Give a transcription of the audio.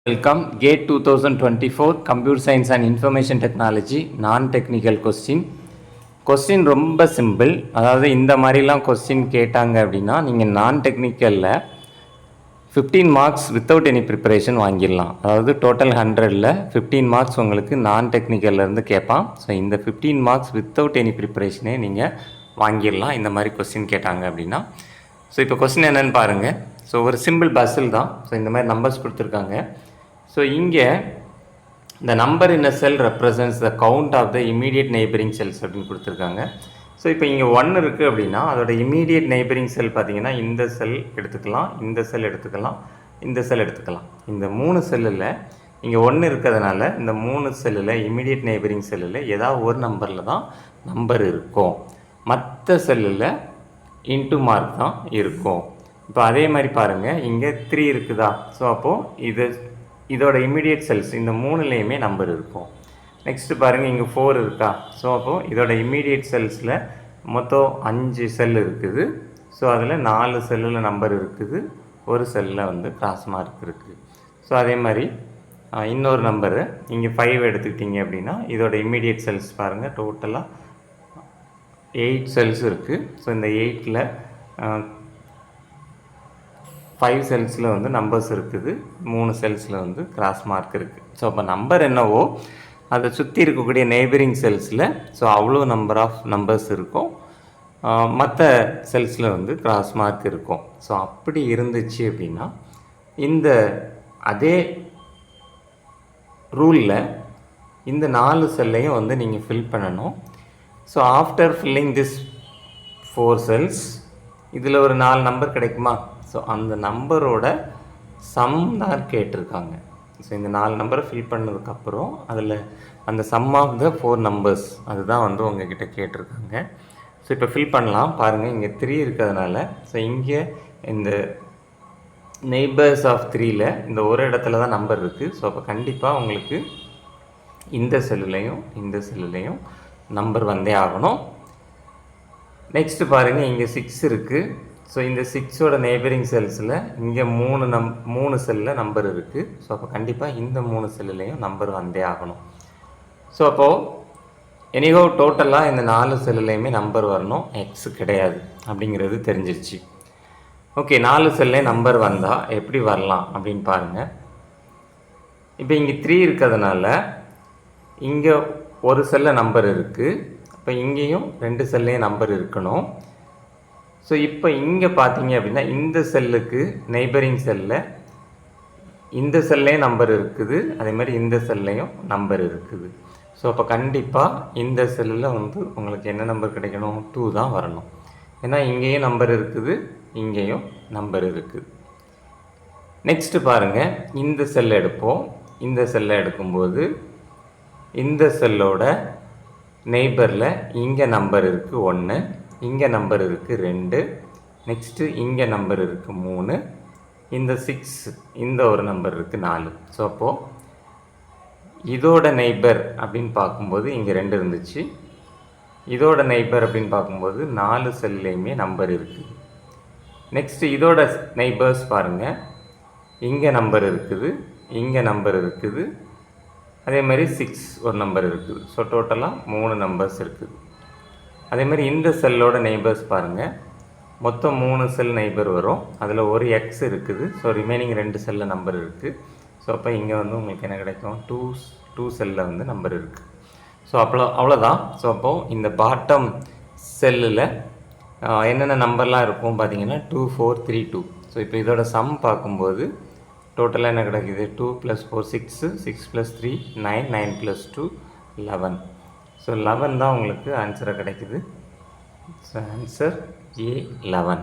Welcome, GATE 2024 Computer Science and Information Technology Non-Technical Question. Question ரொம்ப simple. அதாவது இந்த மாதிரிலாம் கொஸ்டின் கேட்டாங்க அப்படின்னா நீங்கள் நான் டெக்னிக்கலில் 15 மார்க்ஸ் வித்தவுட் எனி ப்ரிப்பரேஷன் வாங்கிடலாம். அதாவது டோட்டல் 100ல் 15 மார்க்ஸ் உங்களுக்கு நான் டெக்னிக்கல்லேருந்து கேட்பான். ஸோ இந்த 15 மார்க்ஸ் வித்தவுட் எனி ப்ரிப்பரேஷனே நீங்கள் வாங்கிடலாம் இந்த மாதிரி கொஸ்டின் கேட்டாங்க அப்படின்னா. ஸோ இப்போ கொஸ்டின் என்னென்னு பாருங்கள். ஸோ ஒரு சிம்பிள் பஸ்ஸில் தான். ஸோ இந்த மாதிரி நம்பர்ஸ் கொடுத்துருக்காங்க. ஸோ இங்கே the number in a cell represents the count of the immediate neighboring cells அப்படின்னு கொடுத்துருக்காங்க. ஸோ இப்போ இங்கே 1 இருக்குது அப்படின்னா அதோட இமீடியட் நெய்பரிங் செல் பார்த்தீங்கன்னா இந்த செல் எடுத்துக்கலாம், இந்த செல் எடுத்துக்கலாம், இந்த செல் எடுத்துக்கலாம். இந்த 3 செல்லில் இங்கே 1 இருக்கிறதுனால இந்த 3 செல்லில் இமீடியட் நெய்பரிங் செல்லில் ஏதாவது ஒரு நம்பரில் தான் நம்பர் இருக்கும். மற்ற செல்லில் இன்ட்டு மார்க் தான் இருக்கும். இப்போ அதே மாதிரி பாருங்கள், இங்கே 3 இருக்குதா? ஸோ அப்போது இதோட இமீடியட் செல்ஸ் இந்த 3லேயுமே நம்பர் இருக்கும். நெக்ஸ்ட்டு பாருங்கள், இங்கே 4 இருக்கா? ஸோ அப்போது இதோட இமீடியட் செல்ஸில் மொத்தம் 5 செல் இருக்குது. ஸோ அதில் 4 செல்லில் நம்பர் இருக்குது, ஒரு செல்லில் வந்து கிராஸ் மார்க் இருக்குது. ஸோ அதே மாதிரி இன்னொரு நம்பரு இங்கே 5 எடுத்துக்கிட்டிங்க அப்படின்னா இதோட இமீடியட் செல்ஸ் பாருங்கள், டோட்டலாக 8 செல்ஸ் இருக்குது. ஸோ இந்த 8ல் 5 செல்ஸில் வந்து நம்பர்ஸ் இருக்குது, 3 செல்ஸில் வந்து கிராஸ் மார்க் இருக்குது. ஸோ அப்போ நம்பர் என்னவோ அதை சுற்றி இருக்கக்கூடிய நெய்பரிங் செல்ஸில் ஸோ அவ்வளோ நம்பர் ஆஃப் நம்பர்ஸ் இருக்கும், மற்ற செல்ஸில் வந்து கிராஸ் மார்க் இருக்கும். ஸோ அப்படி இருந்துச்சு அப்படின்னா இந்த அதே ரூலில் இந்த 4 செல்லையும் வந்து நீங்கள் ஃபில் பண்ணணும். So after filling this 4 cells இதில் ஒரு 4 நம்பர் கிடைக்குமா? ஸோ அந்த நம்பரோட சம் தான் கேட்டிருக்காங்க. ஸோ இந்த 4 நம்பரை ஃபில் பண்ணதுக்கப்புறம் அதில் அந்த சம் ஆஃப் த 4 நம்பர்ஸ் அதுதான் வந்து உங்ககிட்ட கேட்டிருக்காங்க. ஸோ இப்போ ஃபில் பண்ணலாம். பாருங்கள், இங்கே 3 இருக்கிறதுனால ஸோ இங்கே இந்த நெய்பர்ஸ் ஆஃப் 3ல் இந்த ஒரு இடத்துல தான் நம்பர் இருக்குது. ஸோ அப்போ கண்டிப்பாக உங்களுக்கு இந்த செல்லுலேயும் இந்த செல்லுலேயும் நம்பர் வந்தே ஆகணும். நெக்ஸ்ட்டு பாருங்கள், இங்கே 6 இருக்குது. ஸோ இந்த 6ஓட நெய்பரிங் செல்ஸில் இங்கே 3 செல்லில் நம்பர் இருக்குது. ஸோ அப்போ கண்டிப்பாக இந்த 3 செல்லுலேயும் நம்பர் வந்தே ஆகணும். ஸோ அப்போது எனிகோ டோட்டலாக இந்த 4 செல்லுலேயுமே நம்பர் வரணும், எக்ஸ் கிடையாது அப்படிங்கிறது தெரிஞ்சிருச்சு. ஓகே, 4 செல்லே நம்பர் வந்தால் எப்படி வரலாம் அப்படின்னு பாருங்கள். இப்போ இங்கே 3 இருக்கிறதுனால இங்கே ஒரு செல்லில் நம்பர் இருக்குது, இப்போ இங்கேயும் 2 செல்லையும் நம்பர் இருக்கணும். ஸோ இப்போ இங்கே பார்த்தீங்க அப்படின்னா இந்த செல்லுக்கு நெய்பரிங் செல்லில் இந்த செல்லையும் நம்பர் இருக்குது, அதே மாதிரி இந்த செல்லையும் நம்பர் இருக்குது. ஸோ அப்போ கண்டிப்பாக இந்த செல்லில் வந்து உங்களுக்கு என்ன நம்பர் கிடைக்கணும்? 2 தான் வரணும். ஏன்னா இங்கேயும் நம்பர் இருக்குது, இங்கேயும் நம்பர் இருக்குது. நெக்ஸ்ட்டு பாருங்கள், இந்த செல்லை எடுப்போம். இந்த செல்லை எடுக்கும்போது இந்த செல்லோட நெய்பரில் இங்கே நம்பர் இருக்குது 1, இங்கே நம்பர் இருக்குது 2, நெக்ஸ்ட்டு இங்கே நம்பர் இருக்குது 3, இந்த 6 இந்த ஒரு நம்பர் இருக்குது 4. ஸோ அப்போது இதோட நெய்பர் அப்படின்னு பார்க்கும்போது இங்கே 2 இருந்துச்சு, இதோட நெய்பர் அப்படின்னு பார்க்கும்போது 4 செல்லையுமே நம்பர் இருக்குது. நெக்ஸ்ட்டு இதோட நெய்பர்ஸ் பாருங்கள், இங்கே நம்பர் இருக்குது, இங்கே நம்பர் இருக்குது, அதே மாதிரி 6 ஒரு நம்பர் இருக்குது. ஸோ டோட்டலாக 3 நம்பர்ஸ் இருக்குது. அதே மாதிரி இந்த செல்லோட நெய்பர்ஸ் பாருங்கள், மொத்தம் 3 செல் நெய்பர் வரும், அதில் ஒரு எக்ஸ் இருக்குது. ஸோ ரிமைனிங் 2 செல்லில் நம்பர் இருக்குது. ஸோ அப்போ இங்கே வந்து உங்களுக்கு என்ன கிடைக்கும்? 2 செல்லில் வந்து நம்பர் இருக்குது. ஸோ அவ்வளோதான். ஸோ அப்போது இந்த பாட்டம் செல்லில் என்னென்ன நம்பர்லாம் இருக்கும் பார்த்தீங்கன்னா 2, 4, 3, 2. ஸோ இப்போ இதோட சம் பார்க்கும்போது டோட்டலாக என்ன கிடைக்குது? 2 + 4 6, 6 + 3 9, 9 + 2 11. ஸோ 11 தான் உங்களுக்கு ஆன்சராக கிடைக்குது. So answer A11.